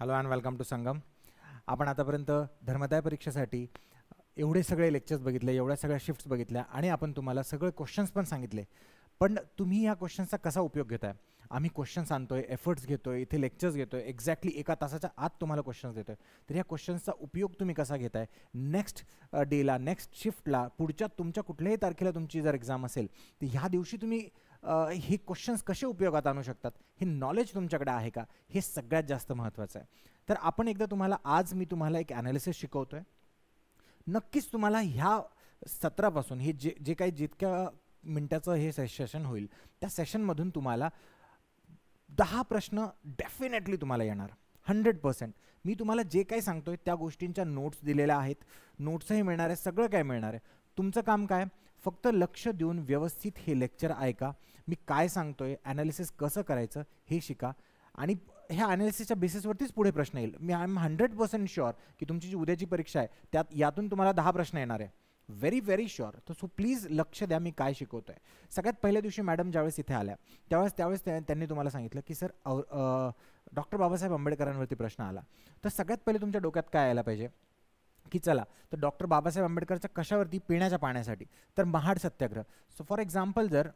Hello and welcome to संगम. आपण आतापर्यंत धर्मदाय परीक्षेसाठी एवढे सगळे लेक्चर्स बघितले, एवढ्या सगळ्या शिफ्ट्स बघितल्या आणि आपण तुम्हाला सगळे क्वेश्चन्स पण सांगितले. पण तुम्ही या क्वेश्चन्सचा कसा उपयोग घेताय? आम्ही क्वेश्चन्स आणतोय, एफर्ट्स घेतोय, इथे लेक्चर्स घेतोय, एक्झॅक्टली 1 तासाच्या आत तुम्हाला क्वेश्चन्स देतोय. तर या क्वेश्चन्सचा उपयोग तुम्ही कसा घेताय? नेक्स्ट डेला, नेक्स्ट शिफ्टला, पुढच्या तुमच्या कुठल्याही तारखेला तुमची जर एक्झाम असेल तर ह्या दिवशी तुम्ही हे क्वेश्चन्स कसे उपयोगात आणू शकतात, हे नॉलेज तुमच्याकडे आहे का, हे सगळ्यात जास्त महत्त्वाचं आहे. तर आपण एकदा तुम्हाला आज मी तुम्हाला एक ॲनालिसिस शिकवतोय. नक्कीच तुम्हाला ह्या सत्रापासून हे जे जे काही जितक्या मिनटाचं हे सेशन होईल त्या सेशनमधून तुम्हाला 10 प्रश्न डेफिनेटली तुम्हाला येणार 100%. मी तुम्हाला जे काही सांगतोय त्या गोष्टींच्या नोट्स दिलेल्या आहेत, नोट्सही मिळणार आहे, सगळं काय मिळणार आहे. तुमचं काम काय, फक्त लक्ष देऊन व्यवस्थित हे लेक्चर ऐका, मी काय सांगतोय, ॲनालिसिस कसं करायचं हे शिका आणि ह्या ॲनालिसिसच्या बेसिसवरतीच पुढे प्रश्न येईल. मी आय एम 100% शुअर की तुमची जी उद्याची परीक्षा आहे त्यात यातून तुम्हाला 10 प्रश्न येणार आहे, व्हेरी शुअर. तर सो प्लीज लक्ष द्या मी काय शिकवतोय. सगळ्यात पहिल्या दिवशी मॅडम ज्यावेळेस इथे आल्या त्यावेळेस त्यांनी तुम्हाला सांगितलं की सर डॉक्टर बाबासाहेब आंबेडकरांवरती प्रश्न आला. तर सगळ्यात पहिले तुमच्या डोक्यात काय यायला पाहिजे की चला तर डॉक्टर बाबासाहेब आंबेडकरच्या कशावरती, पिण्याच्या पाण्यासाठी, तर महाड सत्याग्रह. सो फॉर एक्झाम्पल जर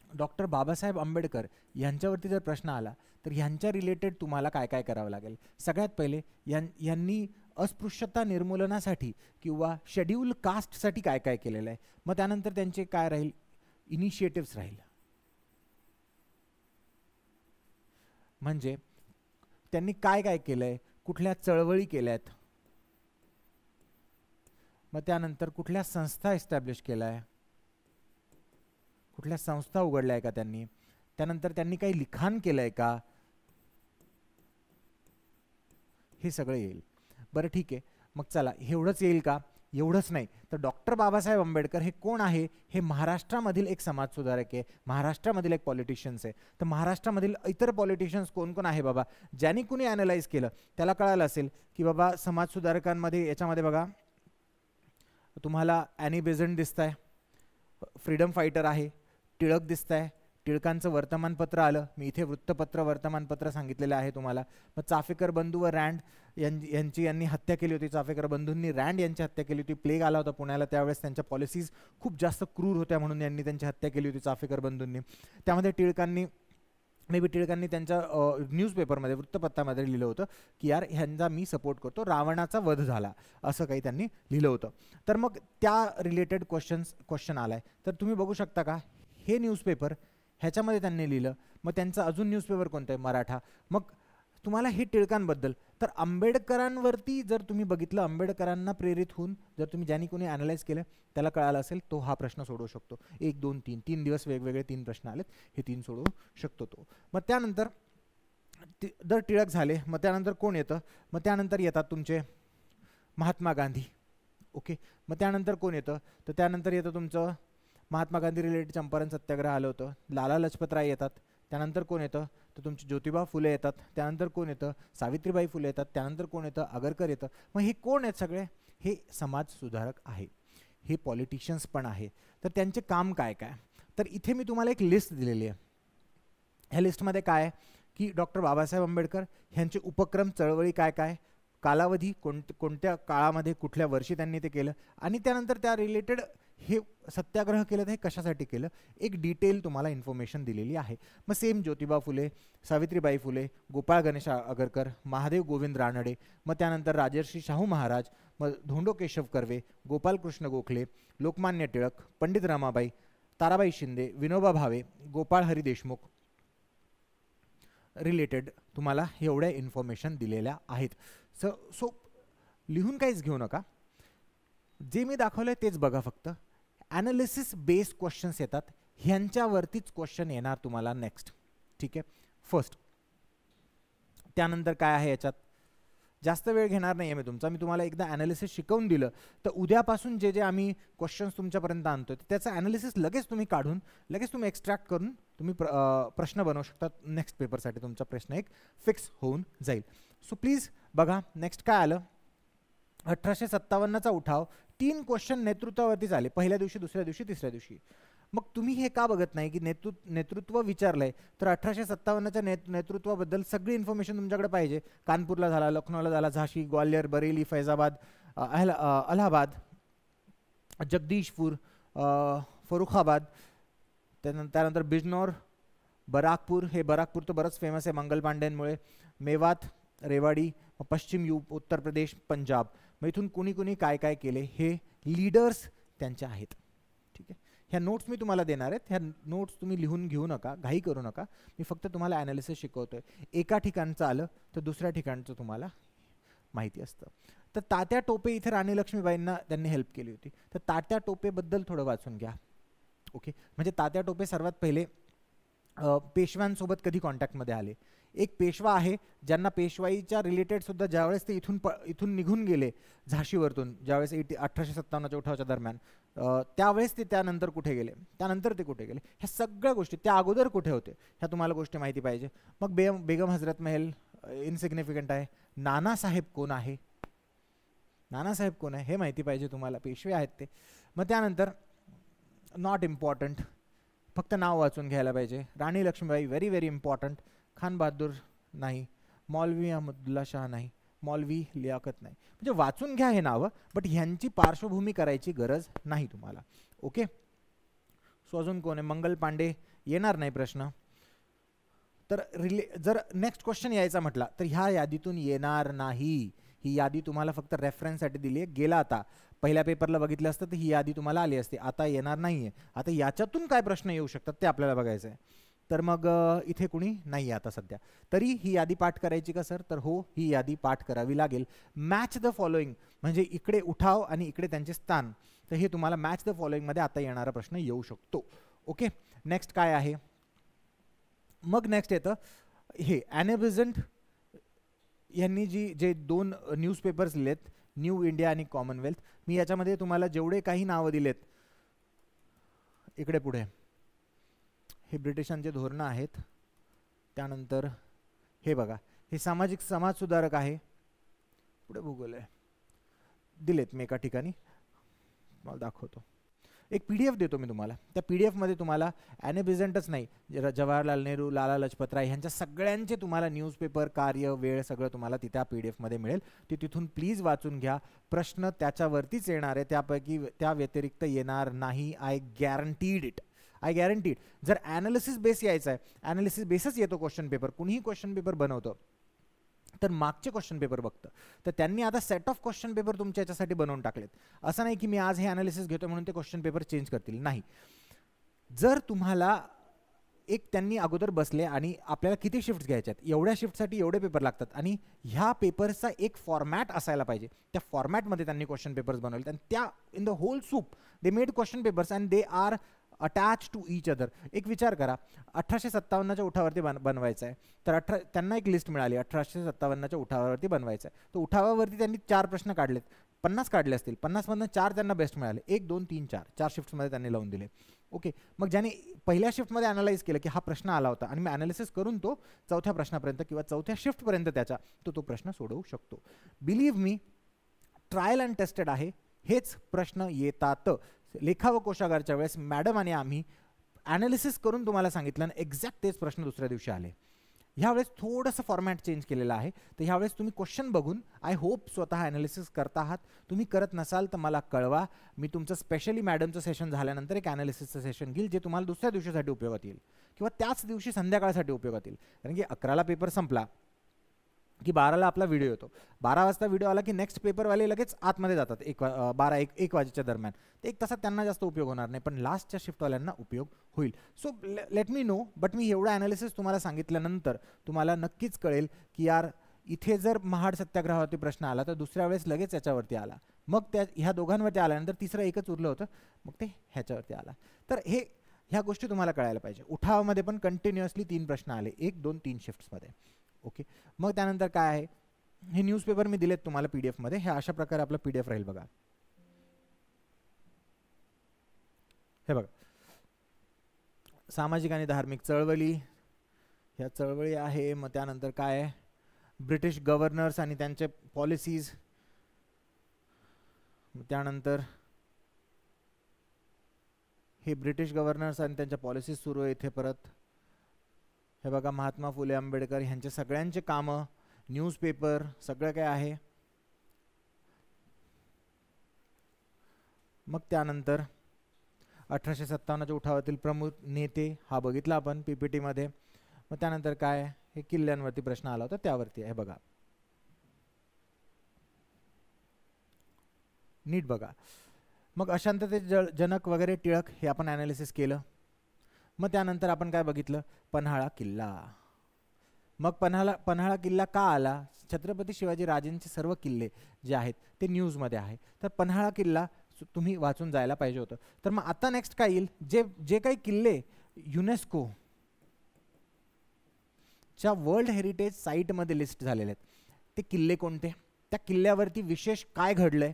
डॉक्टर बाबासाहेब आंबेडकर यांच्यावरती जर प्रश्न आला तर ह्यांच्या रिलेटेड तुम्हाला काय काय करावं लागेल. सगळ्यात पहिले यांनी अस्पृश्यता निर्मूलनासाठी किंवा शेड्यूल कास्टसाठी काय काय केलेलं आहे, मग त्यानंतर त्यांचे काय राहील, इनिशिएटिव्स राहील, म्हणजे त्यांनी काय काय केलंय, कुठल्या चळवळी केल्यात, मग त्यानंतर कुठल्या संस्था एस्टॅब्लिश केल्या आहे, कुठल्या संस्था उघडल्या आहे का त्यांनी, त्यानंतर त्यांनी काही लिखाण केलं आहे का, हे सगळं येईल. बरं ठीक आहे, मग चला एवढंच येईल का? एवढंच नाही तर डॉक्टर बाबासाहेब आंबेडकर हे कोण आहे, हे महाराष्ट्रामधील एक समाजसुधारक आहे, महाराष्ट्रामधील एक पॉलिटिशियन्स आहे. तर महाराष्ट्रामधील इतर पॉलिटिशियन्स कोण कोण आहे बाबा, ज्यांनी कुणी ॲनालाइज केलं त्याला कळालं असेल की बाबा समाजसुधारकांमध्ये याच्यामध्ये बघा तुम्हाला ॲनी बेझंट दिसत आहे, फ्रीडम फायटर आहे, टिळक दिसत आहे, टिळकांचं वर्तमानपत्र आलं, मी इथे वृत्तपत्र वर्तमानपत्र सांगितलेलं आहे तुम्हाला. मग चाफेकर बंधू व रँड यांनी हत्या केली होती, चाफेकर बंधूंनी रँड यांची हत्या केली होती. प्लेग आला होता पुण्याला त्यावेळेस, त्यांच्या पॉलिसीज खूप जास्त क्रूर होत्या म्हणून यांनी त्यांची हत्या केली होती चाफेकर बंधूंनी. त्यामध्ये टिळकांनी त्यांच्या न्यूजपेपरमध्ये, वृत्तपत्रामध्ये लिहिलं होतं की यार ह्यांचा मी सपोर्ट करतो, रावणाचा वध झाला, असं काही त्यांनी लिहिलं होतं. तर मग त्या रिलेटेड क्वेश्चन आलाय. तर तुम्ही बघू शकता का, हे न्यूजपेपर ह्याच्यामध्ये त्यांनी लिहिलं. मग त्यांचा अजून न्यूजपेपर कोणतं आहे, मराठा. मग तुम्हाला हे टिळकांबद्दल. तर आंबेडकरांवरती जर तुम्ही बघितलं, आंबेडकरांना प्रेरित होऊन जर तुम्ही ज्यांनी कोणी ॲनालाइज केलं त्याला कळालं असेल, तो हा प्रश्न सोडवू शकतो. 1 2 3 दिवस वेगवेगळे 3 प्रश्न आलेत, हे 3 सोडवू शकतो तो. मग त्यानंतर जर टिळक झाले, मग त्यानंतर कोण येतं, मग त्यानंतर येतात तुमचे महात्मा गांधी. ओके, मग त्यानंतर कोण येतं, तर त्यानंतर येतं तुमचं महात्मा गांधी रिलेटेड चंपारण सत्याग्रह आलं होतं, लाला लजपत राय येतात. त्यानंतर कोण येतं, तर तुमचे ज्योतिबा फुले येतात. त्यानंतर कोण येतं, सावित्रीबाई फुले येतात. त्यानंतर कोण येतं, आगरकर येतं. मग हे कोण आहेत सगळे, हे समाज सुधारक आहे, हे पॉलिटिशियन्स पण आहे. तर त्यांचे काम काय काय, तर इथे मी तुम्हाला एक लिस्ट दिलेली आहे. ह्या लिस्टमध्ये काय आहे की डॉक्टर बाबासाहेब आंबेडकर ह्यांचे उपक्रम, चळवळी काय काय, कालावधी कोणत्या काळामध्ये, कुठल्या वर्षी त्यांनी ते केलं, आणि त्यानंतर त्या रिलेटेड हे सत्याग्रह केलं तर हे कशासाठी केलं, एक डिटेल तुम्हाला इन्फॉर्मेशन दिलेली आहे. मग सेम ज्योतिबा फुले, सावित्रीबाई फुले, गोपाळ गणेश आगरकर, महादेव गोविंद रानडे, मग त्यानंतर राजर्षी शाहू महाराज, मग धोंडो केशव कर्वे, गोपालकृष्ण गोखले, लोकमान्य टिळक, पंडित रमाबाई, ताराबाई शिंदे, विनोबा भावे, गोपाळ हरी देशमुख रिलेटेड तुम्हाला एवढ्या इन्फॉर्मेशन दिलेल्या आहेत. सो लिहून काहीच घेऊ नका, जे मी दाखवलंय तेच बघा फक्त. ॲनालिसिस बेस्ड क्वेश्चन्स येतात, ह्यांच्यावरतीच क्वेश्चन येणार तुम्हाला नेक्स्ट. ठीक आहे, फर्स्ट. त्यानंतर काय आहे याच्यात, जास्त वेळ घेणार नाही आहे मी तुमचा. मी तुम्हाला एकदा ॲनालिसिस शिकवून दिलं तर उद्यापासून जे जे आम्ही क्वेश्चन्स तुमच्यापर्यंत आणतो त्याचं ॲनालिसिस लगेच तुम्ही काढून, लगेच तुम्ही एक्स्ट्रॅक्ट करून तुम्ही प्रश्न बनवू शकता. नेक्स्ट पेपरसाठी तुमचा प्रश्न एक फिक्स होऊन जाईल. सो प्लीज बघा नेक्स्ट काय आलं. 1857चा उठाव, 3 क्वेश्चन नेतृत्वावरतीच आले, पहिल्या दिवशी, दुसऱ्या दिवशी, तिसऱ्या दिवशी. मग तुम्ही हे का बघत नाही की नेतृत्व विचारलंय तर 1857च्या नेतृत्वाबद्दल सगळी इन्फॉर्मेशन तुमच्याकडे पाहिजे. कानपूरला झाला, लखनौला झाला, झाशी, ग्वालियर, बरेली, फैजाबाद, अलाहाबाद, जगदीशपूर, फरुखाबाद, त्यानंतर बिजनौर, बराकपूर. हे बराकपूर तर बरंच फेमस आहे मंगल पांडेंमुळे. मेवात, रेवाडी, पश्चिम उत्तर प्रदेश, पंजाब. मग इथून कुणी कुणी काय काय केले हे लीडर्स त्यांचे आहेत. ठीक आहे, ह्या नोट्स मी तुम्हाला देणार आहेत. ह्या नोट्स तुम्ही लिहून घेऊ नका, घाई करू नका. मी फक्त तुम्हाला ॲनालिसिस शिकवतोय. एका ठिकाणचं आलं तर दुसऱ्या ठिकाणचं तुम्हाला माहिती असतं. तर तात्या टोपे इथे राणी लक्ष्मीबाईंना त्यांनी हेल्प केली होती. तर तात्या टोपेबद्दल थोडं वाचून घ्या. ओके, म्हणजे तात्या टोपे सर्वात पहिले पेशव्यांसोबत कधी कॉन्टॅक्टमध्ये आले. एक पेशवा आहे ज्यांना पेशवाईच्या रिलेटेड सुद्धा ज्यावेळेस ते इथून निघून गेले झाशीवरतून, ज्यावेळेस 1857च्या उठावाच्या दरम्यान, त्यावेळेस ते त्यानंतर कुठे गेले, त्यानंतर ते कुठे गेले, ह्या सगळ्या गोष्टी, त्या अगोदर कुठे होते, ह्या तुम्हाला गोष्टी माहिती पाहिजे. मग बेगम हजरत महल इनसिग्निफिकंट आहे. नानासाहेब कोण आहे, नानासाहेब कोण आहे हे माहिती पाहिजे तुम्हाला, पेशवे आहेत ते. मग त्यानंतर नॉट इम्पॉर्टंट, फक्त नाव वाचून घ्यायला पाहिजे. Rani Laxmibai very very important. Khan Bahadur नाही, मौलवी अहमदुल्ला शाह नाही, मौलवी लियाकत नाही. म्हणजे वाचून घ्या हे नावं, बट ह्यांची पार्श्वभूमी करायची गरज नाही तुम्हाला. ओके, सो अजून कोण आहे, मंगल पांडे येणार नाही प्रश्न. तर जर नेक्स्ट क्वेश्चन यायचा म्हटला तर ह्या यादीतून येणार नाही. ही यादी तुम्हाला फक्त रेफरन्ससाठी दिली आहे. गेला आता पहिल्या पेपरला बघितलं असतं तर ही यादी तुम्हाला आली असते. आता येणार नाहीये. आता याच्यातून काय प्रश्न येऊ शकतात ते आपल्याला बघायचं आहे. तर मग इथे कुणी नाही आता सध्या. तरी ही यादी पाठ करायची का सर, तर हो, ही यादी पाठ करावी लागेल. मॅच द फॉलोइंग म्हणजे इकडे उठाव आणि इकडे त्यांचे स्थान, तर हे तुम्हाला मॅच द फॉलोइंग मध्ये आता येणारा प्रश्न येऊ शकतो. ओके, नेक्स्ट काय आहे, मग नेक्स्ट येतं हे ॲने बेझंट यांनी जे दोन न्यूजपेपर्स लिहिलेत, न्यू इंडिया आणि कॉमनवेल्थ. मी याच्यामध्ये तुम्हाला जेवढे काही नावं दिलेत इकडे पुढे, हे ब्रिटिशांचे धोरणं आहेत. त्यानंतर हे बघा, हे सामाजिक समाज सुधारक आहे. पुढे भूगोल आहे, दिलेत मी एका ठिकाणी, मला दाखवतो. एक PDF देतो मी तुम्हाला. त्या PDF मध्ये तुम्हाला ॲने बेझंटच नाही, जवाहरलाल नेहरू, लाला लजपत राय ह्यांच्या सगळ्यांचे तुम्हाला न्यूजपेपर, कार्य, वेळ सगळं तुम्हाला त्या PDF मध्ये मिळेल. ते तिथून प्लीज वाचून घ्या. प्रश्न त्याच्यावरतीच येणार आहे, त्यापैकी त्या व्यतिरिक्त येणार नाही. I guaranteed it, I guaranteed. जर ॲनालिसिस बेस यायचा आहे, ॲनालिसिस बेसच येतो क्वेश्चन पेपर, कुणीही क्वेश्चन पेपर बनवतं तर मागचे क्वेश्चन पेपर बघतं. तर त्यांनी आता सेट ऑफ क्वेश्चन पेपर तुमच्या याच्यासाठी बनवून टाकलेत. असं नाही की मी आज हे ॲनालिसिस घेतो म्हणून ते क्वेश्चन पेपर चेंज करतील, नाही. जर तुम्हाला एक त्यांनी अगोदर बसले आणि आपल्याला किती शिफ्ट्स घ्यायच्यात, एवढ्या शिफ्टसाठी एवढे पेपर लागतात आणि ह्या पेपर्सचा एक फॉर्मॅट असायला पाहिजे. त्या फॉर्मॅटमध्ये त्यांनी क्वेश्चन पेपर्स बनवले आणि त्या in the whole soup they made question papers and they are attach to each other. एक विचार करा, 1857च्या उठावावरती बनवायचं आहे, तर त्यांना एक लिस्ट मिळाली 1857च्या उठावावरती बनवायचं आहे. तर उठावावरती त्यांनी 4 प्रश्न काढलेत, 50 काढले असतील, 50मधनं 4 त्यांना बेस्ट मिळाले, 1 2 3 4 शिफ्ट्समध्ये त्यांनी लावून दिले. ओके, मग ज्याने पहिल्या शिफ्टमध्ये अनालाइज केलं की हा प्रश्न आला होता आणि मी ॲनालिसिस करून तो चौथ्या प्रश्नापर्यंत किंवा चौथ्या शिफ्टपर्यंत त्याचा तो प्रश्न सोडवू शकतो. Believe me, trial and tested आहे. हेच प्रश्न येतात. लेखा व कोशागारच्या वेळेस मॅडम आणि आम्ही ॲनालिसिस करून तुम्हाला सांगितलं आणि एक्झॅक्ट तेच प्रश्न दुसऱ्या दिवशी आले. ह्यावेळेस थोडंसं फॉर्मॅट चेंज केलेलं आहे. तर ह्यावेळेस तुम्ही क्वेश्चन बघून आय होप स्वतः ॲनालिसिस करत आहात. तुम्ही करत नसाल तर मला कळवा. मी तुमचं स्पेशली मॅडमचं सेशन झाल्यानंतर एक ॲनालिसिसचं सेशन घेईल, जे तुम्हाला दुसऱ्या दिवशीसाठी उपयोगात येईल किंवा त्याच दिवशी संध्याकाळसाठी उपयोगात येईल. कारण की 11ला पेपर संपला की 12ला आपला व्हिडिओ येतो. 12 वाजता व्हिडिओ आला की नेक्स्ट पेपरवाले लगेच आतमध्ये जातात 12-1 वाजेच्या दरम्यान. ते 1 तासात त्यांना जास्त उपयोग होणार नाही, पण लास्टच्या शिफ्टवाल्यांना उपयोग होईल. So let me know. But मी एवढं ॲनालिसिस तुम्हाला सांगितल्यानंतर तुम्हाला नक्कीच कळेल की यार इथे जर महाड सत्याग्रहावरती प्रश्न आला तर दुसऱ्या वेळेस लगेच याच्यावरती आला, मग ह्या दोघांवरती आल्यानंतर तिसरं एकच उरलं होतं, मग ते ह्याच्यावरती आला. तर ह्या गोष्टी तुम्हाला कळायला पाहिजे. उठावामध्ये पण कंटिन्युअसली 3 प्रश्न आले 1 2 3 शिफ्ट्समध्ये. ओके, मग त्यानंतर काय आहे, हे न्यूजपेपर मी दिलेत तुम्हाला PDF मध्ये. हे अशा प्रकारे आपलं PDF राहील बघा. हे बघा, सामाजिक आणि धार्मिक चळवळी, ह्या चळवळी आहे. मग त्यानंतर काय आहे, ब्रिटिश गव्हर्नर्स आणि त्यांचे पॉलिसीज. त्यानंतर हे ब्रिटिश गव्हर्नर्स आणि त्यांच्या पॉलिसीज सुरू आहे इथे. परत हे बघा महात्मा फुले आंबेडकर ह्यांचे सगळ्यांचे कामं, न्यूजपेपर सगळं काय आहे. मग त्यानंतर 1857च्या उठावातील प्रमुख नेते हा बघितला आपण PPT मध्ये. मग त्यानंतर काय, हे किल्ल्यांवरती प्रश्न आला होता त्यावरती आहे बघा, नीट बघा. मग अशांतते जनक वगैरे टिळक हे आपण ॲनालिसिस केलं. मग त्यानंतर आपण काय बघितलं, पन्हाळा किल्ला. मग पन्हाळा किल्ला का आला, छत्रपती शिवाजी राजेंचे सर्व किल्ले जे आहेत ते न्यूजमध्ये आहे, तर पन्हाळा किल्ला तुम्ही वाचून जायला पाहिजे होतं. तर मग आता नेक्स्ट काय येईल, जे काही किल्ले युनेस्को च्या वर्ल्ड हेरिटेज साईटमध्ये लिस्ट झालेले आहेत ते किल्ले कोणते, त्या किल्ल्यावरती विशेष काय घडलंय,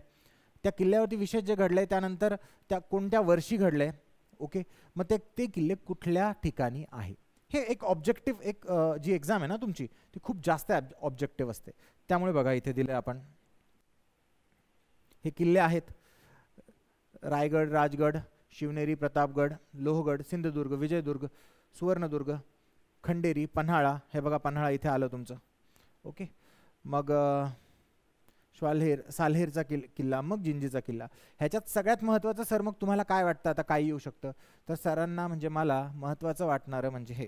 त्या किल्ल्यावरती विशेष जे घडलंय त्यानंतर त्या कोणत्या वर्षी घडलंय. ओके, मग ते किल्ले कुठल्या ठिकाणी आहे. हे एक ऑब्जेक्टिव्ह, एक जी एक्झाम आहे ना तुमची ती खूप जास्त ऑब्जेक्टिव्ह असते. त्यामुळे बघा इथे दिले आपण हे किल्ले आहेत, रायगड, राजगड, शिवनेरी, प्रतापगड, लोहगड, सिंधुदुर्ग, विजयदुर्ग, सुवर्णदुर्ग, खंडेरी, पन्हाळा. हे बघा पन्हाळा इथे आलं तुमचं. ओके, मग साल्हेरचा किल्ला, मग जिंजीचा किल्ला. ह्याच्यात सगळ्यात महत्त्वाचं सर मग तुम्हाला काय वाटतं, आता काय येऊ शकतं, तर सरांना म्हणजे मला महत्त्वाचं वाटणारं म्हणजे हे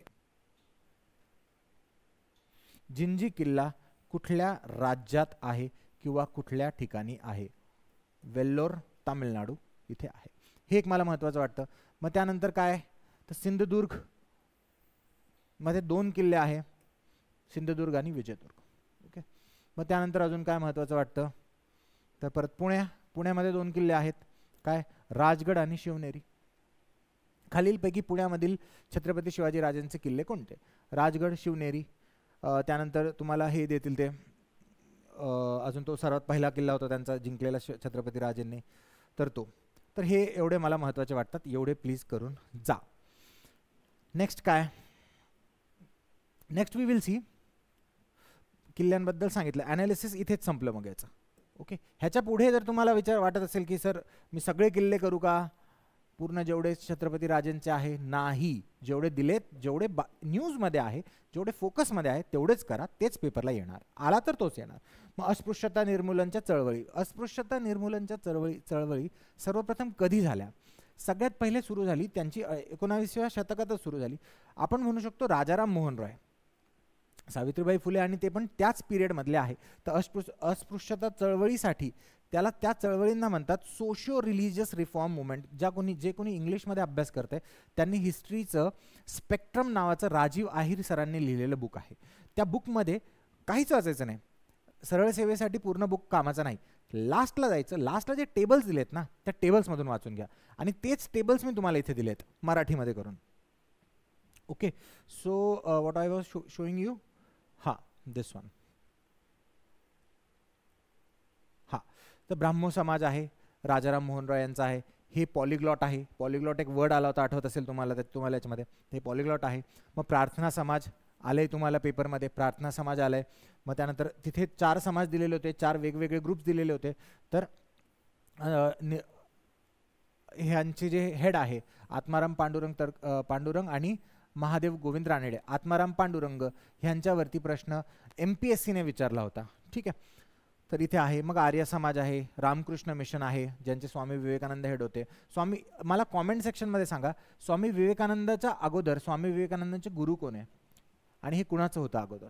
जिंजी किल्ला कुठल्या राज्यात आहे किंवा कुठल्या ठिकाणी आहे. वेल्लोर, तामिळनाडू इथे आहे. हे एक मला महत्त्वाचं वाटतं. मग त्यानंतर काय, तर सिंधुदुर्ग मध्ये 2 किल्ले आहे, सिंधुदुर्ग आणि विजयदुर्ग. ओके, मग त्यानंतर अजून काय महत्त्वाचं वाटतं, तर परत पुण्यामध्ये 2 किल्ले आहेत, काय, राजगड आणि शिवनेरी. खालीलपैकी पुण्यामधील छत्रपती शिवाजी राजांचे किल्ले कोणते, राजगड, शिवनेरी. त्यानंतर तुम्हाला हे देतील ते अजून तो सर्वात पहिला किल्ला होता त्यांचा जिंकलेला छत्रपती राजेंनी, तर हे एवढे मला महत्त्वाचे वाटतात, एवढे प्लीज करून जा. नेक्स्ट काय, नेक्स्ट वी विल सी. किल्ल्यांबद्दल सांगितलं, ॲनालिसिस इथेच संपलं मग याचं. ओके, ह्याच्या पुढे जर तुम्हाला विचार वाटत असेल की सर मी सगळे किल्ले करू का, पूर्ण जेवढे छत्रपती राजेंचे आहे, नाही, जेवढे दिलेत, जेवढे न्यूजमध्ये आहे, जेवढे फोकसमध्ये आहे तेवढेच करा, तेच पेपरला येणार, आला तर तोच येणार. मग अस्पृश्यता निर्मूलनच्या चळवळी सर्वप्रथम कधी झाल्या, सगळ्यात पहिले सुरू झाली त्यांची 19व्या शतकातच सुरू झाली. आपण म्हणू शकतो राजाराम मोहन रॉय, सावित्रीबाई फुले आणि ते पण त्याच पिरियडमधले आहे. तर अस्पृश्यता चळवळीसाठी त्या चळवळींना म्हणतात सोशिओ रिलिजियस रिफॉर्म मुवमेंट. जे कोणी इंग्लिशमध्ये अभ्यास करते त्यांनी हिस्ट्रीचं स्पेक्ट्रम नावाचं राजीव आहिर सरांनी लिहिलेलं बुक आहे. त्या बुकमध्ये काहीच वाचायचं नाही, सरळ सेवेसाठी पूर्ण बुक कामाचं नाही, लास्टला जायचं, लास्टला जे टेबल्स दिलेत ना त्या टेबल्समधून वाचून घ्या, आणि तेच टेबल्स मी तुम्हाला इथे दिलेत मराठीमध्ये करून. Okay, so what I was showing you, हां दिस वन. हां, तर ब्राह्मो समाज आहे, राजाराम मोहन रॉय यांचा आहे. हे पॉलिग्लॉट आहे, पॉलिग्लॉट एक वर्ड आला होता आठवत असेल तुम्हाला याच्यामध्ये, हे पॉलिग्लॉट आहे. मग प्रार्थना समाज आले तुम्हाला पेपरमध्ये, प्रार्थना समाज आलाय. मग त्यानंतर तिथे 4 समाज दिलेले होते, 4 वेगवेगळे ग्रुप्स दिलेले होते. तर ह्यांचे जे हेड आहे आत्माराम पांडुरंग आणि महादेव गोविंद रानडे. आत्माराम पांडुरंग ह्यांच्यावरती प्रश्न MPSCने विचारला होता. ठीक आहे, तर इथे आहे. मग आर्य समाज आहे, रामकृष्ण मिशन आहे ज्यांचे स्वामी विवेकानंद हेड होते. मला कॉमेंट सेक्शनमध्ये सांगा, स्वामी विवेकानंदाच्या अगोदर स्वामी विवेकानंदांचे गुरु कोण आहे आणि हे कुणाचं होतं अगोदर.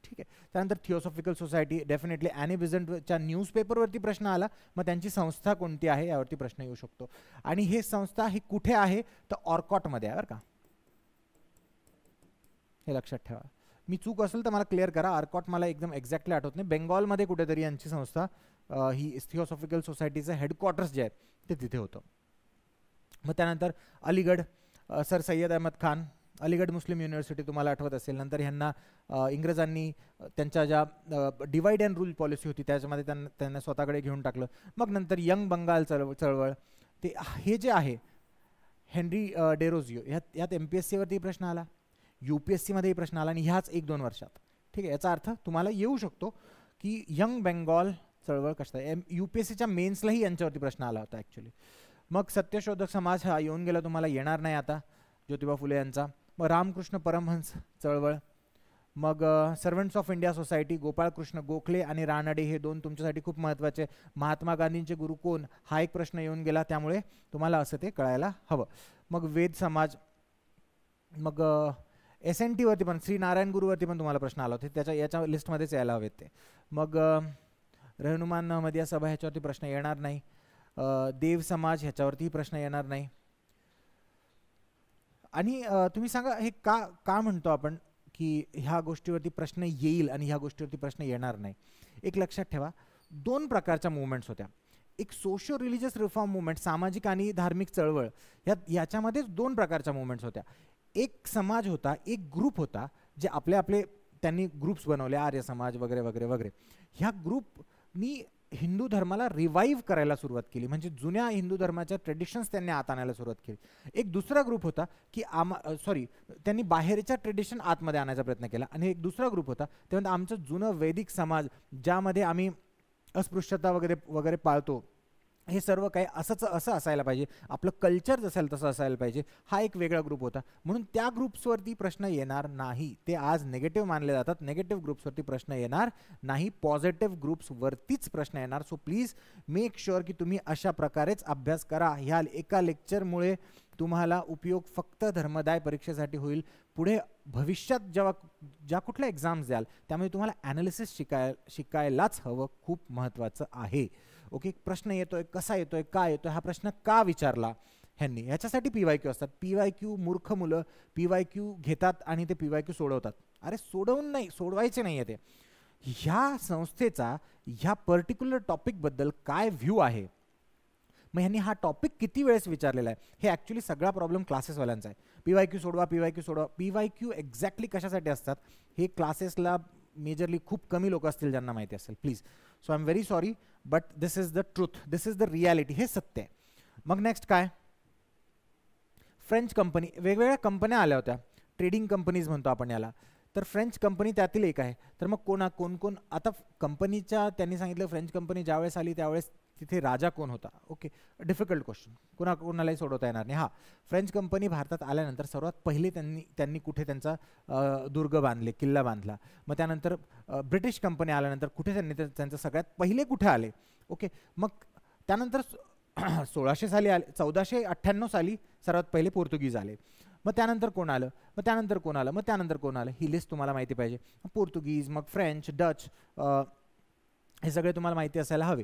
ठीक आहे, त्यानंतर थिओसॉफिकल सोसायटी, डेफिनेटली ॲनी बिझंटच्या न्यूजपेपरवरती प्रश्न आला. मग त्यांची संस्था कोणती आहे यावरती प्रश्न येऊ शकतो. आणि हे संस्था ही कुठे आहे, तर ऑर्कॉटमध्ये आहे बरं का, हे लक्षात ठेवा. मी चूक असेल तर मला क्लिअर करा, ऑर्कॉट मला एकदम एक्झॅक्टली आठवत नाही. बेंगॉलमध्ये कुठेतरी यांची संस्था, ही थिओसॉफिकल सोसायटीचं हेडक्वार्टर्स जे आहेत ते तिथे होतं. मग त्यानंतर अलीगड, सर सय्यद अहमद खान, अलीगड मुस्लिम युनिव्हर्सिटी तुम्हाला आठवत असेल. नंतर ह्यांना इंग्रजांनी त्यांच्या ज्या डिवाइड अँड रूल पॉलिसी होती त्याच्यामध्ये त्यांना स्वतःकडे घेऊन टाकलं. मग नंतर यंग बंगाल चळवळ, ते हे जे आहे हेनरी डेरोजिओ, यात MPSCवरती प्रश्न आला, UPSCमध्येही प्रश्न आला, आणि ह्याच 1-2 वर्षात. ठीक आहे, याचा अर्थ तुम्हाला येऊ शकतो की यंग बेंगॉल चळवळ कशा, UPSCच्या मेन्सलाही यांच्यावरती प्रश्न आला होता ॲक्च्युली. मग सत्यशोधक समाज हा येऊन गेला, तुम्हाला येणार नाही आता, ज्योतिबा फुले यांचा. मग रामकृष्ण परमहंस चळवळ, मग servants of India society, Gopalkrishna Gokhale आणि रानडे हे दोन तुमच्यासाठी खूप महत्त्वाचे. महात्मा गांधींचे गुरु कोण हा एक प्रश्न येऊन गेला, त्यामुळे तुम्हाला असं ते कळायला हवं. मग वेद समाज, मग SNT वरती पण श्री नारायण गुरुवरती पण तुम्हाला प्रश्न आला होते, याच्या लिस्टमध्येच यायला हवेत ते. मग रहनुमान मदिया सभा ह्याच्यावरती प्रश्न येणार नाही. देव समाज ह्याच्यावरतीही प्रश्न येणार नाही. आणि तुम्ही सांगा हे का म्हणतो आपण की ह्या गोष्टीवरती प्रश्न येईल आणि ह्या गोष्टीवरती प्रश्न येणार नाही. एक लक्षात ठेवा, दोन प्रकारच्या मुवमेंट्स होत्या. एक सोशो रिलिजियस रिफॉर्म मुवमेंट, सामाजिक आणि धार्मिक चळवळ, याच्यामध्येच दोन प्रकारच्या मुवमेंट्स होत्या. एक समाज होता, एक ग्रुप होता, जे आपले त्यांनी ग्रुप्स बनवले, आर्य समाज वगैरे वगैरे वगैरे. ह्या ग्रुपनी हिंदू धर्माला रिवाईव्ह करायला सुरुवात केली, म्हणजे जुन्या हिंदू धर्माच्या ट्रेडिशन्स त्यांनी आत आणायला सुरुवात केली. एक दुसरा ग्रुप होता की त्यांनी बाहेरच्या ट्रेडिशन आतमध्ये आणायचा प्रयत्न केला. आणि एक दुसरा ग्रुप होता ते म्हणतात आमचं जुनं वैदिक समाज, ज्यामध्ये आम्ही अस्पृश्यता वगैरे वगैरे पाळतो, हे सर्व काही असं असायला पाहिजे, आपलं कल्चर जसेल तसं असायला पाहिजे, हा एक वेगळा ग्रुप होता. म्हणून त्या ग्रुप्सवरती प्रश्न येणार नाही, ते आज निगेटिव्ह मानले जातात. निगेटिव्ह ग्रुप्सवरती प्रश्न येणार नाही, पॉझिटिव्ह ग्रुप्सवरतीच प्रश्न येणार. सो प्लीज मेक शुअर की तुम्ही अशा प्रकारेच अभ्यास करा. ह्या एका लेक्चरमुळे तुम्हाला उपयोग फक्त धर्मदाय परीक्षेसाठी होईल. पुढे भविष्यात ज्या कुठल्या एक्झाम्स द्याल त्यामुळे तुम्हाला ॲनालिसिस शिकायलाच हवं, खूप महत्त्वाचं आहे. ओके, प्रश्न येतोय, कसा येतोय, का येतोय, हा प्रश्न का विचारला ह्यांनी, ह्याच्यासाठी PYQ असतात. PYQ मूर्ख मुलं PYQ घेतात आणि ते PYQ सोडवतात. अरे सोडवून नाही, सोडवायचे नाही आहे ते. ह्या संस्थेचा ह्या पर्टिक्युलर टॉपिकबद्दल काय व्ह्यू आहे, मग ह्यांनी हा टॉपिक किती वेळेस विचारलेला आहे, हे ॲक्च्युली सगळा प्रॉब्लेम क्लासेसवाल्यांचा आहे. PYQ सोडवा, PYQ सोडवा. PYQ एक्झॅक्टली कशासाठी असतात हे क्लासेसला मेजरली खूप कमी लोक असतील ज्यांना माहिती असेल. Please, so I am very sorry, but this is the truth, this is the reality, हे सत्य आहे. मग नेक्स्ट काय, फ्रेंच कंपनी, वेगवेगळ्या कंपन्या आल्या होत्या, ट्रेडिंग कंपनीज म्हणतो आपण याला. तर फ्रेंच कंपनी त्यातील एक आहे. तर मग कोण आता कंपनीच्या, त्यांनी सांगितलं फ्रेंच कंपनी ज्यावेळेस आली त्यावेळेस तिथे राजा कोण होता. ओके, डिफिकल्ट क्वेश्चन, कोणालाही सोडवता येणार नाही. फ्रेंच कंपनी भारतात आल्यानंतर सर्वात पहिले त्यांनी कुठे त्यांचा दुर्ग बांधले, किल्ला बांधला. मग त्यानंतर ब्रिटिश कंपनी आल्यानंतर कुठे त्यांचं सगळ्यात पहिले कुठे आले. ओके, मग त्यानंतर 1600 साली आले, 1498 साली सर्वात पहिले पोर्तुगीज आले. मग त्यानंतर कोण आलं, मग त्यानंतर कोण आलं, ही लिस्ट तुम्हाला माहिती पाहिजे. पोर्तुगीज, मग फ्रेंच, डच, हे सगळे तुम्हाला माहिती असायला हवे.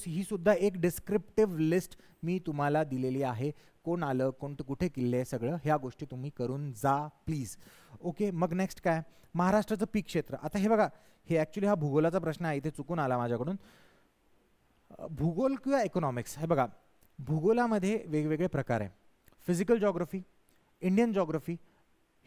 ही सुद्धा एक डिस्क्रिप्टिव्ह लिस्ट मी तुम्हाला दिलेली आहे. कोण आलं, कुठे किल्ले, सगळं ह्या गोष्टी तुम्ही करून जा प्लीज. ओके, मग नेक्स्ट काय, महाराष्ट्राचं पीक क्षेत्र. आता हे बघा, हे ॲक्च्युली हा भूगोलाचा प्रश्न आहे, इथे चुकून आला माझ्याकडून. भूगोल किंवा इकॉनॉमिक्स, हे बघा भूगोलामध्ये वेगवेगळे प्रकार आहे. Physical geography, Indian geography,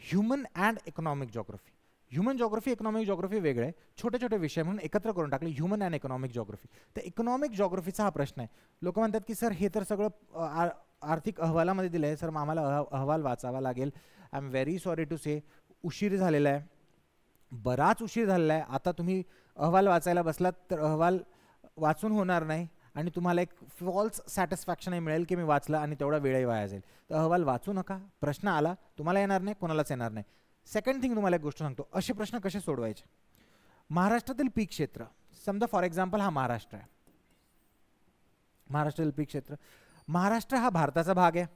human and economic geography. Human geography, economic geography वेगळे, छोटे छोटे विषय म्हणून एकत्र करून टाकले, ह्युमन अँड इकॉनॉमिक जॉग्रफी. तर इकॉनॉमिक जॉग्रफीचा हा प्रश्न आहे. लोक म्हणतात की सर हे तर सगळं आर्थिक अहवालामध्ये दिलं आहे, सर आम्हाला अहवाल वाचावा लागेल. I am very sorry to say, उशीर झालेला आहे, बराच उशीर झालेला आहे. आता तुम्ही अहवाल वाचायला बसलात तर अहवाल वाचून होणार नाही आणि तुम्हाला एक फॉल्स सॅटिस्फॅक्शनही मिळेल की मी वाचलं आणि तेवढा वेळही वाया जाईल. तर अहवाल वाचू नका. प्रश्न आला, तुम्हाला येणार नाही, कोणालाच येणार नाही. सेकंड थिंग, तुम्हाला एक गोष्ट सांगतो, असे प्रश्न कसे सोडवायचे. महाराष्ट्रातील पीक क्षेत्र, समजा फॉर एक्झाम्पल हा महाराष्ट्र आहे. महाराष्ट्रातील पीक क्षेत्र, महाराष्ट्र हा भारताचा भाग आहे.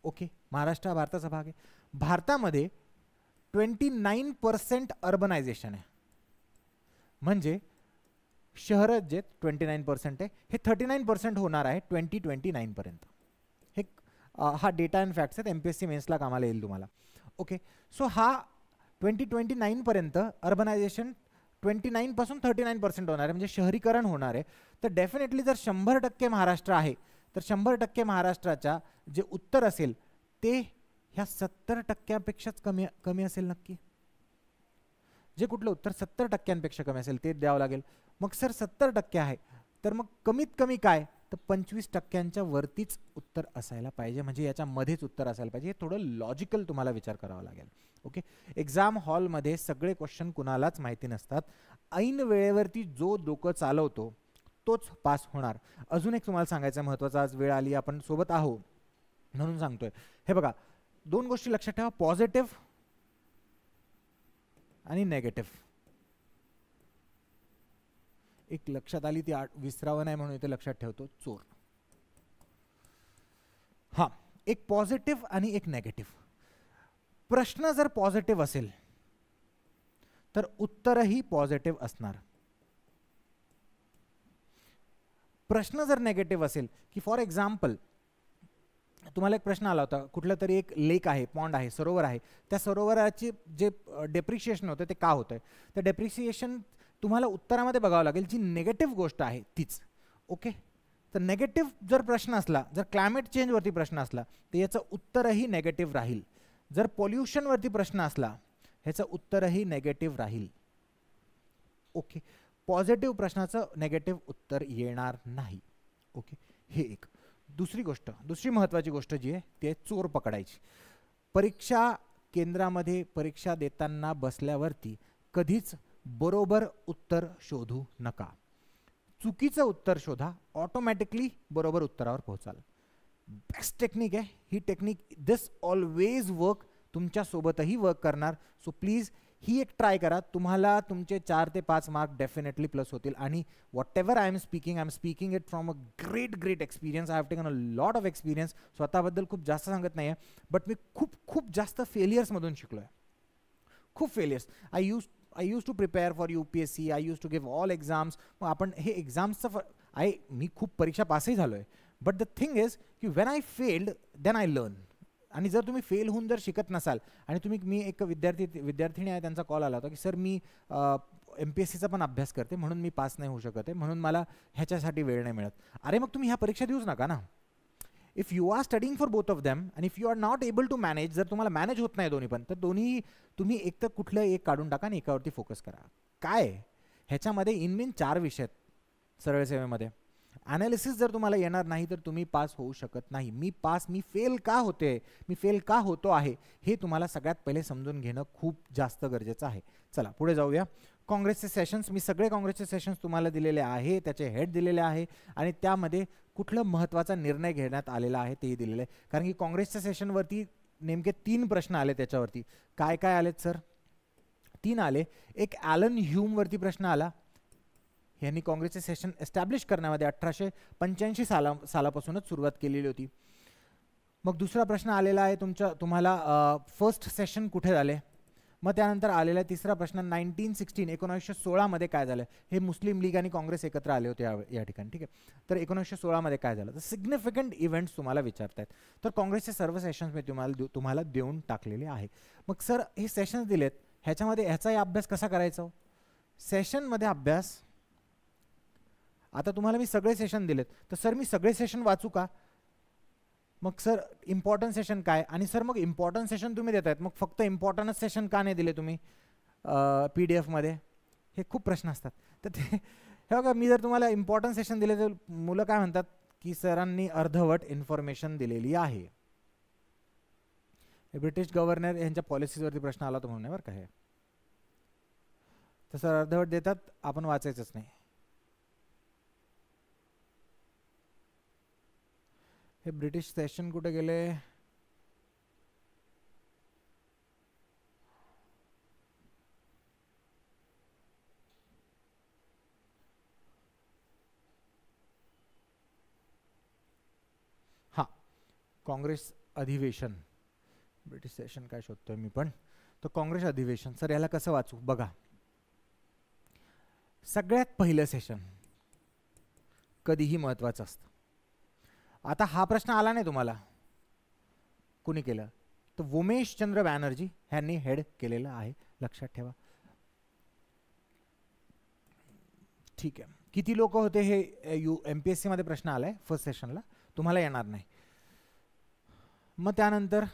ओके, महाराष्ट्र हा भारताचा भाग आहे. भारतामध्ये 29% अर्बनायझेशन आहे, म्हणजे शहर जे 29% आहे, हे 39% होणार आहे 2029 पर्यंत. हे हा डेटा अँड फॅक्ट्स आहेत, MPSC मेन्सला कामाला येईल तुम्हाला. ओके, सो हा 2029 पर्यंत अर्बनायझेशन 29 पासून 39% होणार आहे, म्हणजे शहरीकरण होणार आहे. तर डेफिनेटली जर 100% महाराष्ट्र आहे तर 100% महाराष्ट्राच्या जे उत्तर असेल ते ह्या 70%पेक्षाच कमी असेल नक्की. जे कुठलं उत्तर 70%पेक्षा कमी असेल ते द्यावं लागेल. मग सर 70% आहे तर मग कमीत कमी काय, तर 25% वरतीच उत्तर असायला पाहिजे, म्हणजे याच्यामध्येच उत्तर असायला पाहिजे. हे थोडं लॉजिकल तुम्हाला विचार करावा लागेल. ओके, एक्झाम हॉलमध्ये सगळे क्वेश्चन कुणालाच माहिती नसतात. ऐन वेळेवरती जो डोकं चालवतो तोच पास होणार. अजून एक तुम्हाला सांगायचं महत्त्वाचा, आज वेळ आली आपण सोबत आहो म्हणून सांगतोय. हे बघा, दोन गोष्टी लक्षात ठेवा, पॉझिटिव्ह आणि नेगेटिव्ह. एक लक्षात आली ती विसरावं नाही म्हणून इथे लक्षात ठेवतो, चोर. हा, एक पॉझिटिव्ह आणि एक नेगेटिव्ह. प्रश्न जर पॉझिटिव्ह असेल तर उत्तरही पॉझिटिव्ह असणार. प्रश्न जर नेगेटिव्ह असेल, की फॉर एक्झाम्पल तुम्हाला एक प्रश्न आला होता, कुठलं तरी एक लेक आहे, पॉन्ड आहे, सरोवर आहे, त्या सरोवराचे जे डेप्रिशिएशन होतं ते का होतंय, तर डेप्रिसिएशन तुम्हाला उत्तरामध्ये बघावं लागेल, जी नेगेटिव्ह गोष्ट आहे तीच. ओके, तर नेगेटिव्ह जर प्रश्न असला, जर क्लायमेट चेंजवरती प्रश्न असला तर याचं उत्तरही नेगेटिव्ह राहील. जर पॉल्युशनवरती प्रश्न असला ह्याचं उत्तरही नेगेटिव्ह राहील. ओके, पॉझिटिव्ह प्रश्नाचं नेगेटिव्ह उत्तर येणार नाही. ओके, हे एक. दुसरी गोष्ट, दुसरी महत्त्वाची गोष्ट जी आहे ती आहे चोर पकडायची. परीक्षा केंद्रामध्ये परीक्षा देताना बसल्यावरती कधीच बरोबर उत्तर शोधू नका. चुकीचं उत्तर शोधा, ऑटोमॅटिकली बरोबर उत्तरावर पोहोचाल. बेस्ट टेक्निक आहे ही टेक्निक. दिस ऑलवेज वर्क, तुमच्यासोबतही वर्क करणार. सो प्लीज ही एक ट्राय करा, तुम्हाला तुमचे 4 ते 5 मार्क डेफिनेटली प्लस होतील. आणि what ever I am speaking it from a great experience. I have taken a lot of experience. स्वतःबद्दल खूप जास्त सांगत नाही आहे, बट मी खूप जास्त फेलियर्समधून शिकलो आहे. खूप failures. I used to prepare for UPSC. I used to give all exams. मग आपण हे एक्झाम्सचं मी खूप परीक्षा पासही झालो आहे. बट द थिंग इज की when I failed then I learn. आणि जर तुम्ही फेल होऊन जर शिकत नसाल आणि मी एक विद्यार्थिनी आहे, त्यांचा कॉल आला होता की सर मी MPSCचा पण अभ्यास करते म्हणून मी पास नाही होऊ शकत आहे, म्हणून मला ह्याच्यासाठी वेळ नाही मिळत. अरे मग तुम्ही ह्या परीक्षा देऊच नका ना. If you are studying for both of them and if you are not able to manage, जर तुम्हाला मॅनेज होत नाही दोन्ही पण, तर दोन्ही तुम्ही एक तर कुठलं एक काढून टाका आणि एकावरती फोकस करा. काय ह्याच्यामध्ये इनमीन 4 विषय आहेत सरळ सेवेमध्ये. ॲनालिसिस जर तुम्हाला येणार नाही तर तुम्ही पास होऊ शकत नाही. मी फेल का होते, मी फेल का होतो आहे, हे तुम्हाला सगळ्यात पहिले समजून घेणं खूप जास्त गरजेचं आहे. चला पुढे जाऊया. काँग्रेसचे सेशन्स, मी सगळे काँग्रेसचे सेशन्स तुम्हाला दिलेले आहे, त्याचे हेड दिलेले आहे आणि त्यामध्ये कुठलं महत्त्वाचा निर्णय घेण्यात आलेला आहे तेही दिलेलं आहे. कारण की काँग्रेसच्या सेशनवरती नेमके 3 प्रश्न आले. त्याच्यावरती काय काय आलेत सर? 3 आले. एक ॲलन ह्यूमवरती प्रश्न आला. यांनी काँग्रेसचे सेशन एस्टॅब्लिश करण्यामध्ये 1885 सालापासूनच सुरुवात केलेली होती. मग दुसरा प्रश्न आलेला आहे तुम्हाला फर्स्ट सेशन कुठे झाले. मग त्यानंतर आलेला तिसरा प्रश्न 1916 मध्ये काय झालं. हे मुस्लिम लीग आणि काँग्रेस एकत्र आले होते या ठिकाणी. ठीक आहे, तर 1916 मध्ये काय झालं, तर सिग्निफिकंट इव्हेंट्स तुम्हाला विचारतायत. तर काँग्रेसचे सर्व सेशन्स मी तुम्हाला देऊन टाकलेले आहे. मग सर हे सेशन्स दिलेत, ह्याच्यामध्ये ह्याचाही अभ्यास कसा करायचा. सेशनमध्ये अभ्यास, आता तुम्हाला मी सगळे सेशन दिलेत, तर सर मी सगळे सेशन वाचू का. मग सर इम्पॉर्टंट सेशन काय, आणि सर मग इम्पॉर्टंट सेशन तुम्ही देत आहेत, मग फक्त इम्पॉर्टंट सेशन का नाही दिले तुम्ही PDF मध्ये. हे खूप प्रश्न असतात. तर ते हे बघा, मी जर तुम्हाला इम्पॉर्टंट सेशन दिले तर मुलं काय म्हणतात की सरांनी अर्धवट इन्फॉर्मेशन दिलेली आहे. ब्रिटिश गव्हर्नर यांच्या पॉलिसीजवरती प्रश्न आला होता म्हणून बरं का हे. तर सर अर्धवट देतात, आपण वाचायचंच नाही. हे ब्रिटिश सेशन कुठे गेले. हा, काँग्रेस अधिवेशन, ब्रिटिश सेशन काय शोधतोय मी पण. तर काँग्रेस अधिवेशन, सर याला कसं वाचू बघा. सगळ्यात पहिलं सेशन कधीही महत्त्वाचं असतं. आता हा प्रश्न आला नाही तुम्हाला, कुणी केलं, तर उमेश चंद्र बॅनर्जी यांनी हेड केलेलं आहे, लक्षात ठेवा. ठीक आहे, किती लोक होते हे MPSC मध्ये प्रश्न आलाय फर्स्ट सेशनला, तुम्हाला येणार नाही. मग त्यानंतर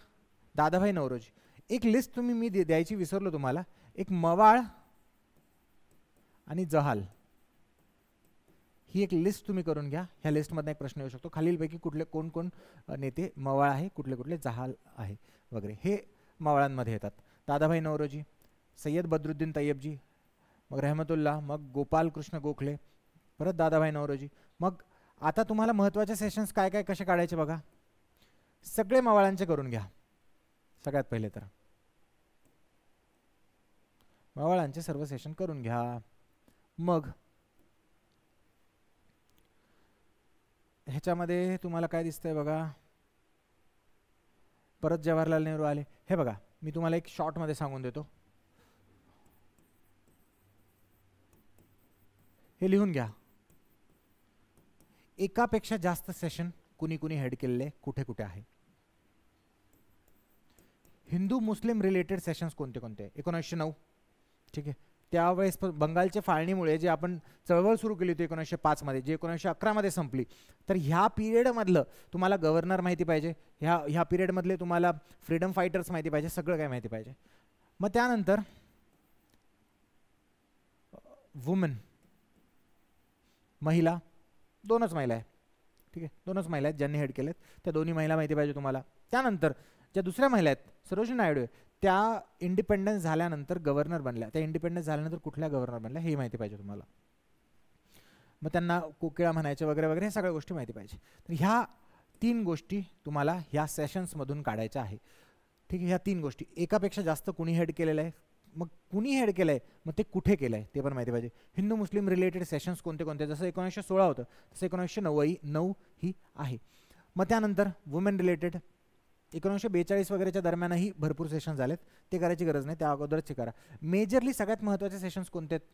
दादाभाई नौरोजी, एक लिस्ट मी द्यायची विसरलो तुम्हाला. एक मवाळ आणि जहाल, ही एक लिस्ट तुम्ही करून घ्या. ह्या लिस्टमधून एक प्रश्न येऊ शकतो, खालीलपैकी कुठले कोण नेते मवाळ आहे, कुठले जहाल आहे वगैरे. हे मवाळांमध्ये येतात. दादाभाई नौरोजी, सय्यद बद्रुद्दीन तय्यबजी, मग रहमतुल्ला, मग गोपाल कृष्ण गोखले, परत दादाभाई नौरोजी. मग आता तुम्हाला महत्त्वाचे सेशन्स काय काय कसे काढायचे बघा. सगळे मवाळांचे करून घ्या. सगळ्यात पहिले तर मवाळांचे सर्व सेशन करून घ्या. मग ह्याच्यामध्ये तुम्हाला काय दिसतंय बघा. परत जवाहरलाल नेहरू आले. हे बघा मी तुम्हाला एक शॉर्ट मध्ये सांगून देतो, हे लिहून घ्या. एकापेक्षा जास्त सेशन कुणी कुणी हेड केलेले कुठे कुठे आहे. हिंदू मुस्लिम रिलेटेड सेशन्स कोणते कोणते. 1909 ठीक आहे. त्यावेळेस बंगालच्या फाळणीमुळे जे आपण चळवळ सुरू केली होती 1905 मध्ये, जे 1911 मध्ये संपली, तर ह्या पिरियडमधलं तुम्हाला गव्हर्नर माहिती पाहिजे, ह्या पिरियडमधले तुम्हाला फ्रीडम फायटर्स माहिती पाहिजे, सगळं काय माहिती पाहिजे. मग त्यानंतर वुमेन, महिला, दोनच महिला आहे ठीक आहे, दोनच महिला आहेत ज्यांनी हेड केलेत, त्या दोन्ही महिला माहिती पाहिजे तुम्हाला. त्यानंतर ज्या दुसऱ्या महिला आहेत सरोजिनी नायडू, त्या इंडिपेंडन्स झाल्यानंतर गव्हर्नर बनल्या, त्या इंडिपेंडन्स झाल्यानंतर कुठल्या गव्हर्नर बनल्या हे माहिती पाहिजे तुम्हाला. मग त्यांना कोकिळा म्हणायचे वगैरे वगैरे, हे सगळ्या गोष्टी माहिती पाहिजे. तर ह्या 3 गोष्टी तुम्हाला ह्या सेशन्समधून काढायच्या आहे ठीक आहे. ह्या 3 गोष्टी, एकापेक्षा जास्त कुणी हेड केलेलं आहे, मग कुणी हेड केलं आहे, मग ते कुठे केलं आहे ते पण माहिती पाहिजे. हिंदू मुस्लिम रिलेटेड सेशन्स कोणते कोणते, जसं 1916 होतं तसं 1909 ही आहे. मग त्यानंतर वुमेन रिलेटेड 1942 वगैरेच्या दरम्यानही भरपूर सेशन झालेत, ते करायची गरज नाही, त्या अगोदरच करा. मेजरली सगळ्यात महत्त्वाचे सेशन्स कोणते आहेत.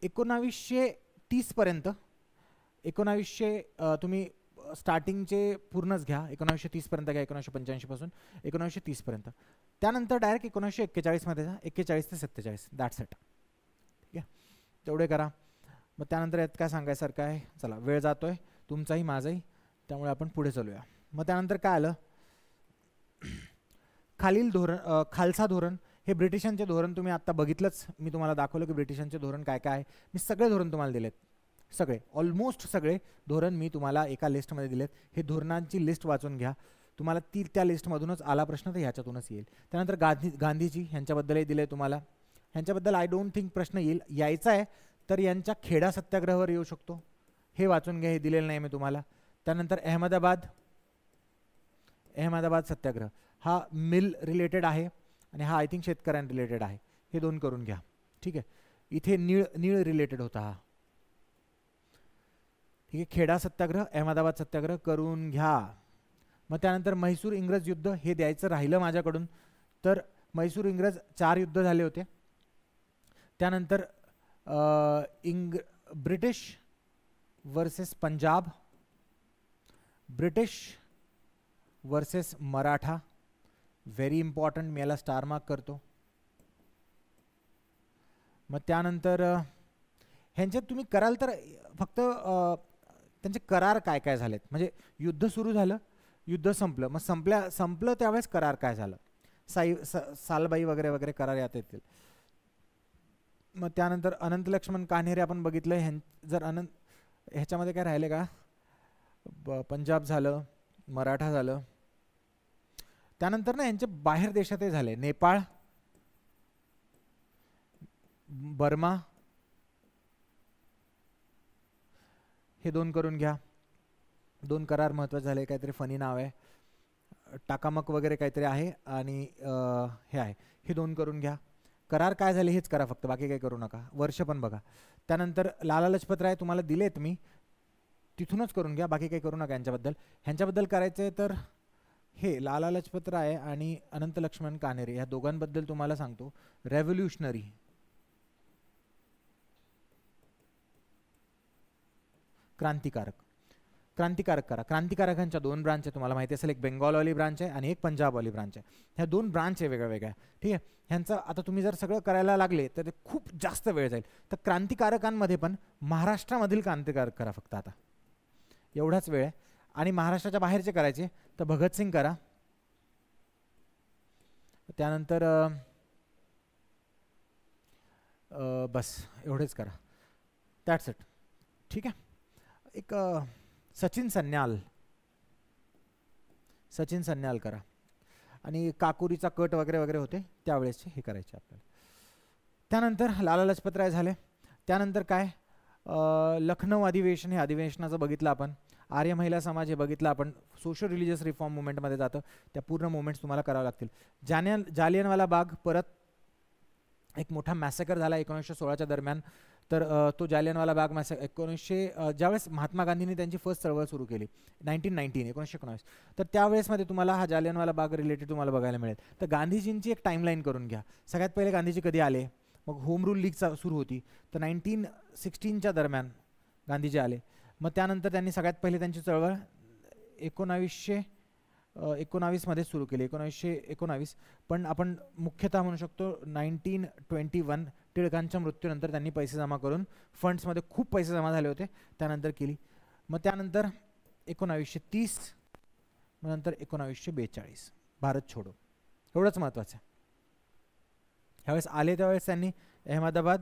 1930 पर्यंत, 1900 तुम्ही स्टार्टिंगचे पूर्णच घ्या, 1930 पर्यंत घ्या, 1985 पासून 1930 पर्यंत. त्यानंतर डायरेक्ट 1941 मध्ये जा, 41 ते 47, दॅट्स इट ठीक आहे, तेवढे करा. मग त्यानंतर यात काय सांगायसारखं आहे, चला वेळ जातोय तुमचाही माझाही, त्यामुळे आपण पुढे चालूया. मग त्यानंतर काय आलं, खालील धोरण, खालसा धोरण, हे ब्रिटिशांचे धोरण तुम्ही आता बघितलंच, मी तुम्हाला दाखवलं की ब्रिटिशांचे धोरण काय काय आहे. मी सगळे धोरण तुम्हाला दिलेत, सगळे ऑलमोस्ट सगळे धोरण मी तुम्हाला एका लिस्टमध्ये दिलेत. हे धोरणांची लिस्ट वाचून घ्या, तुम्हाला त्या लिस्टमधूनच आला प्रश्न तर ह्याच्यातूनच येईल. त्यानंतर गांधीजी ह्यांच्याबद्दलही दिले तुम्हाला, ह्यांच्याबद्दल आय डोंट थिंक प्रश्न येईल, यायचा आहे तर यांच्या खेडा सत्याग्रहावर येऊ शकतो, हे वाचून घ्या, हे दिलेलं नाही मी तुम्हाला. त्यानंतर अहमदाबाद सत्याग्रह, हा मिल रिलेटेड आहे आणि हा आय थिंक शेतकऱ्यां रिलेटेड आहे, हे 2 करून घ्या ठीक आहे. इथे नीळ रिलेटेड होता हा ठीक आहे. खेडा सत्याग्रह, अहमदाबाद सत्याग्रह करून घ्या. मग त्यानंतर म्हैसूर इंग्रज युद्ध, हे द्यायचं राहिलं माझ्याकडून, तर म्हैसूर इंग्रज 4 युद्ध झाले होते. त्यानंतर British versus Punjab, British versus Maratha, very important, मी याला स्टार मार्क करतो. मग त्यानंतर ह्यांच्यात तुम्ही कराल तर फक्त त्यांचे करार काय काय झालेत, म्हणजे युद्ध सुरू झालं, युद्ध संपलं, मग संपलं त्यावेळेस करार काय झालं, सालबाई वगैरे वगैरे करार यात येतील. मग त्यानंतर अनंत लक्ष्मण कान्हेरे आपण बघितलं, जर ह्याच्यामध्ये काय राहिले का, पंजाब झालं, मराठा झालं. त्यानंतर ना यांचे बाहेर देशातही झाले, नेपाळ, बर्मा, हे 2 करून घ्या. 2 करार महत्त्वाचे झाले, काहीतरी फनी नाव आहे, टाकामक वगैरे काहीतरी आहे, आणि हे आहे, हे 2 करून घ्या. करार काय झाले हेच करा फक्त, बाकी काही करू नका, वर्ष पण बघा. त्यानंतर लाला लजपत राय तुम्हाला दिलेत मी, तिथूनच करून घ्या, बाकी काही करू नका. ह्यांच्याबद्दल करायचं आहे तर हे लाला लजपत राय आणि अनंत लक्ष्मण कान्हेरे, ह्या दोघांबद्दल तुम्हाला सांगतो. रेव्होल्युशनरी, क्रांतिकारक करा. क्रांतिकारकांच्या 2 ब्रांच आहे, तुम्हाला माहिती असेल, एक बेंगॉलवाली ब्रांच आहे आणि एक पंजाबवाली ब्रांच आहे. ह्या 2 ब्रांच आहे वेगळ्या वेगळ्या ठीक आहे. ह्यांचं आता तुम्ही जर सगळं करायला लागले तर ते खूप जास्त वेळ जाईल. तर क्रांतिकारकांमध्ये पण महाराष्ट्रामधील क्रांतिकारक करा फक्त, आता एवढाच वेळ आहे. आणि महाराष्ट्राच्या बाहेरचे करायचे तर भगतसिंग करा. त्यानंतर बस एवढेच करा, दॅट्स इट ठीक आहे. एक सचिन सन्याल करा, आणि काकुरीचा कट वगैरे वगैरे होते त्यावेळेसचे हे करायचे आपल्याला. त्यानंतर लाला लजपत राय झाले. त्यानंतर काय, लखनौ अधिवेशन, हे अधिवेशनाचं बघितलं आपण. आर्य महिला समाज हे बघितलं आपण. सोशल रिलिजियस रिफॉर्म मुवमेंटमध्ये जातं, त्या पूर्ण मुवमेंट्स तुम्हाला करावं लागतील. जालियनवाला बाग परत एक मोठा मॅसेकर झाला 1916च्या दरम्यान. तर तो जालियनवाला बाग ज्यावेळेस महात्मा गांधींनी त्यांची फर्स्ट चळवळ सुरू केली 1919 तर त्यावेळेसमध्ये तुम्हाला हा जालियनवाला बाग रिलेटेड तुम्हाला बघायला मिळेल. तर गांधीजींची एक टाईमलाईन करून घ्या. सगळ्यात पहिले गांधीजी कधी आले, मग होम रूल लीग सुरू होती, तर 1916च्या दरम्यान गांधीजी आले. मग त्यानंतर त्यांनी सगळ्यात पहिले त्यांची चळवळ 1919मध्ये सुरू केली, 1919. पण आपण मुख्यतः म्हणू शकतो 1921 टिळकांच्या मृत्यूनंतर त्यांनी पैसे जमा करून फंड्समध्ये खूप पैसे जमा झाले होते, त्यानंतर केली. मग त्यानंतर 1930, मग नंतर 1942 भारत छोडो. एवढंच महत्त्वाचं आहे. ह्यावेळेस आले त्यावेळेस त्यांनी अहमदाबाद,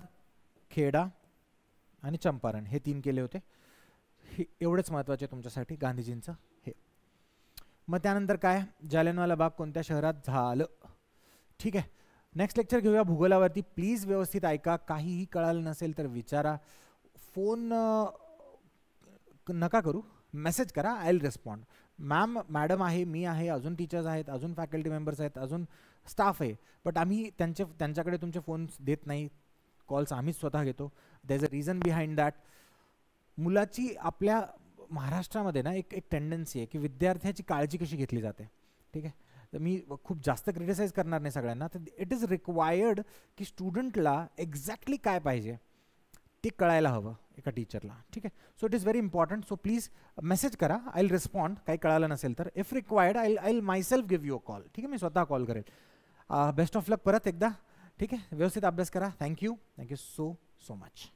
खेडा आणि चंपारण हे 3 केले होते. हे एवढंच महत्त्वाचे तुमच्यासाठी गांधीजींचं हे. मग त्यानंतर काय, जालियनवाला बाग कोणत्या शहरात झालं, ठीक आहे. नेक्स्ट लेक्चर घेऊया भूगोलावरती. प्लीज व्यवस्थित ऐका, काहीही कळालं नसेल तर विचारा, फोन नका करू, मेसेज करा, आय विल रिस्पॉन्ड. मॅडम आहे, मी आहे, अजून टीचर्स आहेत, अजून फॅकल्टी मेंबर्स आहेत, अजून स्टाफ आहे, बट आम्ही त्यांच्याकडे तुमचे फोन्स देत नाही, कॉल्स आम्हीच स्वतः घेतो. There is a reason behind that. मुलाची आपल्या महाराष्ट्रामध्ये ना एक टेंडन्सी आहे की विद्यार्थ्याची काळजी कशी घेतली जाते, ठीक आहे. तर मी खूप जास्त क्रिटिसाइज करणार नाही सगळ्यांना. तर इट इज रिक्वायर्ड की स्टुडंटला एक्झॅक्टली काय पाहिजे ते कळायला हवं एका टीचरला, ठीक आहे. So it is very important. So please message करा, आय विल रिस्पॉन्ड. काही कळालं नसेल तर if required I will myself give you a call, ठीक आहे. मी स्वतः कॉल करेल. बेस्ट ऑफ लक परत एकदा, ठीक आहे. व्यवस्थित अभ्यास करा. Thank you so much.